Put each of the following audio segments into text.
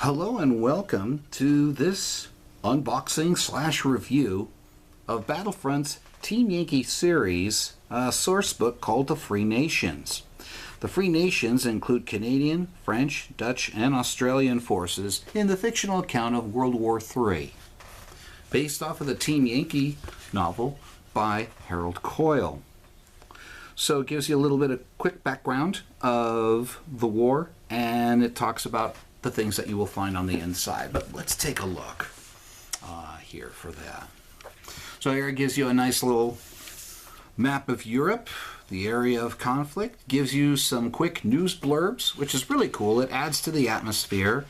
Hello and welcome to this unboxing / review of Battlefront's Team Yankee series source book called The Free Nations. The Free Nations include Canadian, French, Dutch, and Australian forces in the fictional account of World War III, based off of the Team Yankee novel by Harold Coyle. So it gives you a little bit of quick background of the war, and it talks about the things that you will find on the inside. But let's take a look here for that. So here it gives you a nice little map of Europe, the area of conflict, gives you some quick news blurbs, which is really cool. It adds to the atmosphere.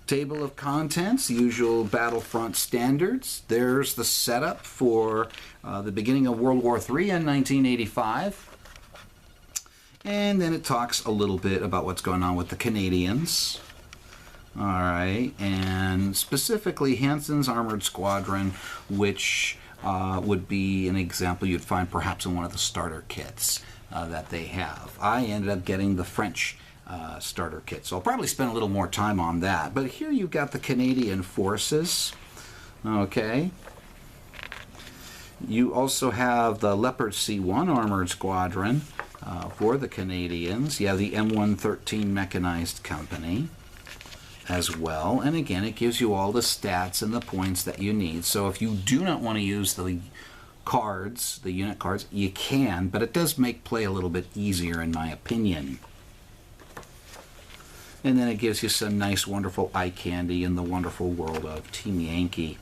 Table of contents, usual Battlefront standards. There's the setup for the beginning of World War III in 1985. And then it talks a little bit about what's going on with the Canadians. All right, and specifically Hansen's Armored Squadron, which would be an example you'd find perhaps in one of the starter kits that they have. I ended up getting the French starter kit, so I'll probably spend a little more time on that. But here you've got the Canadian forces, okay? You also have the Leopard C-1 Armored Squadron for the Canadians. You have the M113 Mechanized Company as well, and again it gives you all the stats and the points that you need. So if you do not want to use the cards, the unit cards, you can, but it does make play a little bit easier in my opinion. And then it gives you some nice wonderful eye candy in the wonderful world of Team Yankee.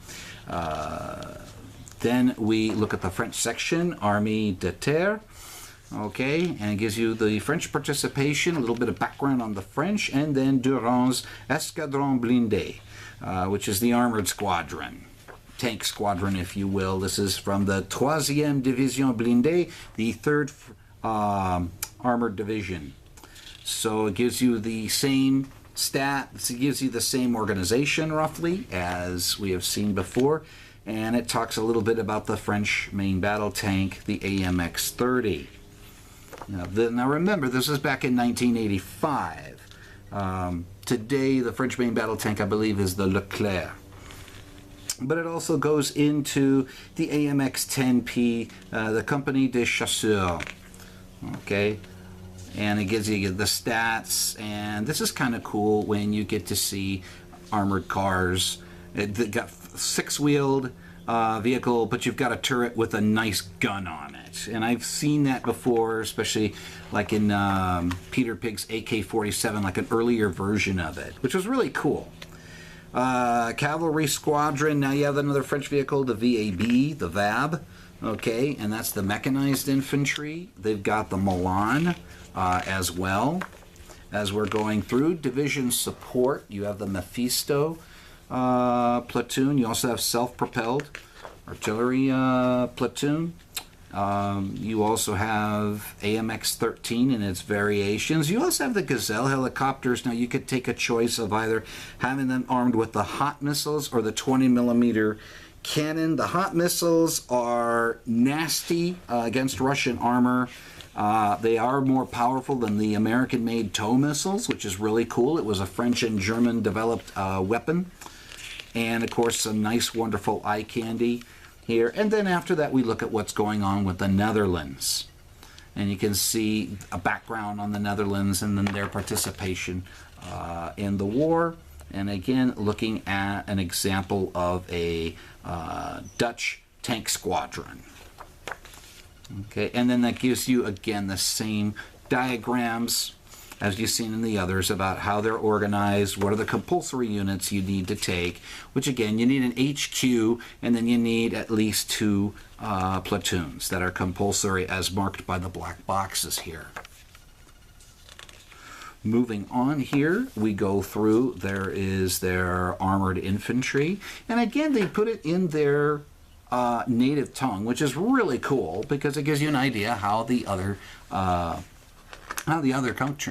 Then we look at the French section, Armée de Terre. Okay, and it gives you the French participation, a little bit of background on the French, and then Durand's Escadron Blindé, which is the armored squadron, tank squadron, if you will. This is from the 3e Division Blindé, the 3rd Armored Division. So it gives you the same stats, it gives you the same organization, roughly, as we have seen before, and it talks a little bit about the French main battle tank, the AMX-30. Now remember, this is back in 1985. Today, the French main battle tank, I believe, is the Leclerc. But it also goes into the AMX-10P, the Compagnie des Chasseurs. Okay, and it gives you the stats, and this is kind of cool when you get to see armored cars. It got 6-wheeled vehicle, but you've got a turret with a nice gun on it. And I've seen that before, especially like in Peter Pig's AK-47, like an earlier version of it, which was really cool. Cavalry Squadron, now you have another French vehicle, the VAB, the VAB, okay, and that's the Mechanized Infantry. They've got the Milan as well. As we're going through division support, you have the Mephisto platoon. You also have self-propelled artillery platoon. You also have AMX-13 and its variations. You also have the Gazelle helicopters. Now you could take a choice of either having them armed with the hot missiles or the 20mm cannon. The hot missiles are nasty against Russian armor. They are more powerful than the American-made tow missiles, which is really cool. It was a French and German developed weapon. And of course some nice wonderful eye candy here. And then after that we look at what's going on with the Netherlands. And you can see a background on the Netherlands and then their participation in the war. And again, looking at an example of a Dutch tank squadron. Okay, and then that gives you again the same diagrams as you've seen in the others about how they're organized, what are the compulsory units you need to take, which again, you need an HQ, and then you need at least 2 platoons that are compulsory as marked by the black boxes here. Moving on here, we go through, there is their armored infantry, and again, they put it in their native tongue, which is really cool because it gives you an idea how the other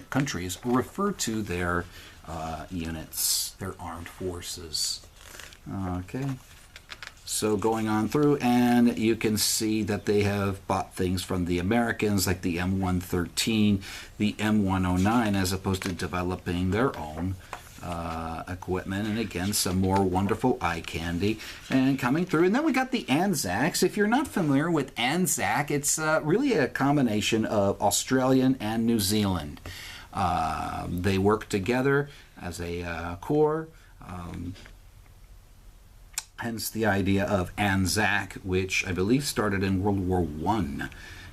countries refer to their units, their armed forces. Okay, so going on through, and you can see that they have bought things from the Americans, like the M113, the M109, as opposed to developing their own equipment, and again some more wonderful eye candy and coming through. And then we got the Anzacs. If you're not familiar with Anzac, it's really a combination of Australian and New Zealand. They work together as a corps, hence the idea of Anzac, which I believe started in World War I,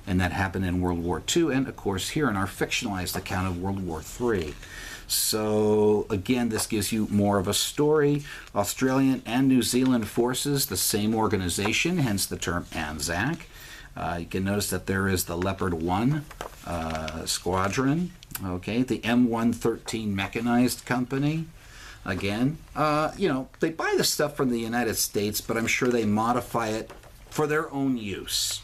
and that happened in World War II, and of course here in our fictionalized account of World War III. So again, this gives you more of a story. Australian and New Zealand forces, the same organization, hence the term Anzac. You can notice that there is the Leopard 1 squadron, okay, the M113 mechanized company. Again, you know, they buy the stuff from the United States, but I'm sure they modify it for their own use.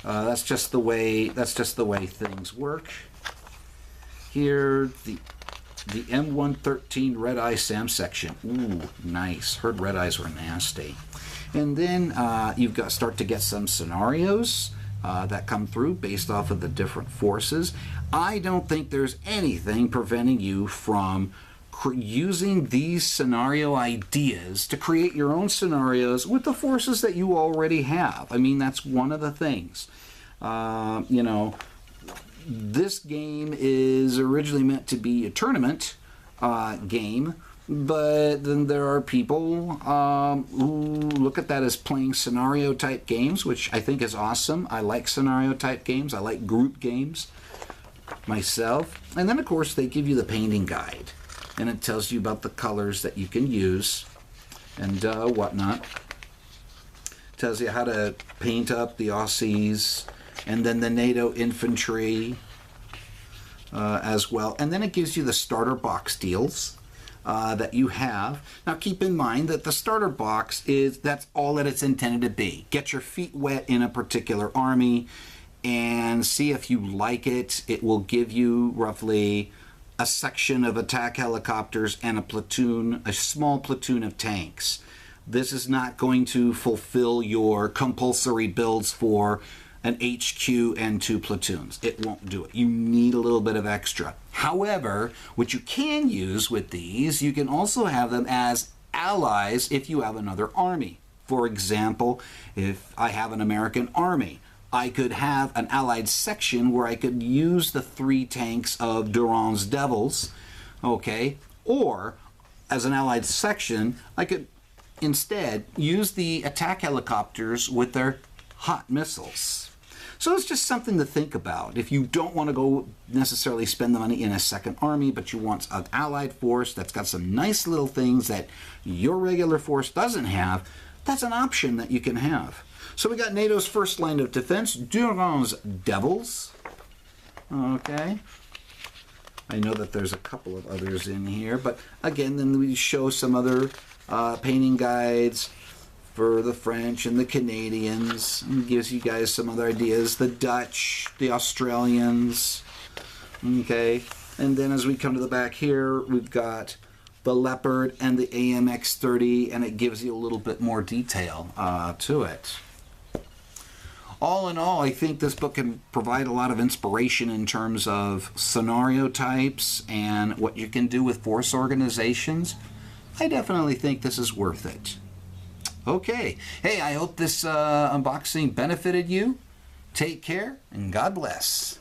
That's just the way things work. Here, the M113 Red Eye Sam section. Ooh, nice. Heard red eyes were nasty. And then you've got start to get some scenarios that come through based off of the different forces. I don't think there's anything preventing you from using these scenario ideas to create your own scenarios with the forces that you already have. I mean, that's one of the things. You know, this game is originally meant to be a tournament game, but then there are people who look at that as playing scenario type games, which I think is awesome. I like scenario type games. I like group games myself. And then, of course, they give you the painting guide, and it tells you about the colors that you can use and whatnot. Tells you how to paint up the Aussies, and then the NATO infantry as well. And then it gives you the starter box deals that you have. Now keep in mind that the starter box that's all that it's intended to be. Get your feet wet in a particular army and see if you like it. It will give you roughly a section of attack helicopters and a small platoon of tanks. This is not going to fulfill your compulsory builds for an HQ and 2 platoons. It won't do it. You need a little bit of extra. However, what you can use with these, you can also have them as allies if you have another army. For example, if I have an American army, I could have an allied section where I could use the 3 tanks of Durand's Devils, okay? Or, as an allied section, I could instead use the attack helicopters with their hot missiles. So it's just something to think about. If you don't want to go necessarily spend the money in a second army, but you want an allied force that's got some nice little things that your regular force doesn't have, that's an option that you can have. So we got NATO's first line of defense, Durand's Devils. Okay. I know that there's a couple of others in here, but again, then we show some other painting guides for the French and the Canadians. It gives you guys some other ideas. The Dutch, the Australians. Okay. And then as we come to the back here, we've got the Leopard and the AMX-30, and it gives you a little bit more detail to it. All in all, I think this book can provide a lot of inspiration in terms of scenario types and what you can do with force organizations. I definitely think this is worth it. Okay. Hey, I hope this unboxing benefited you. Take care, and God bless.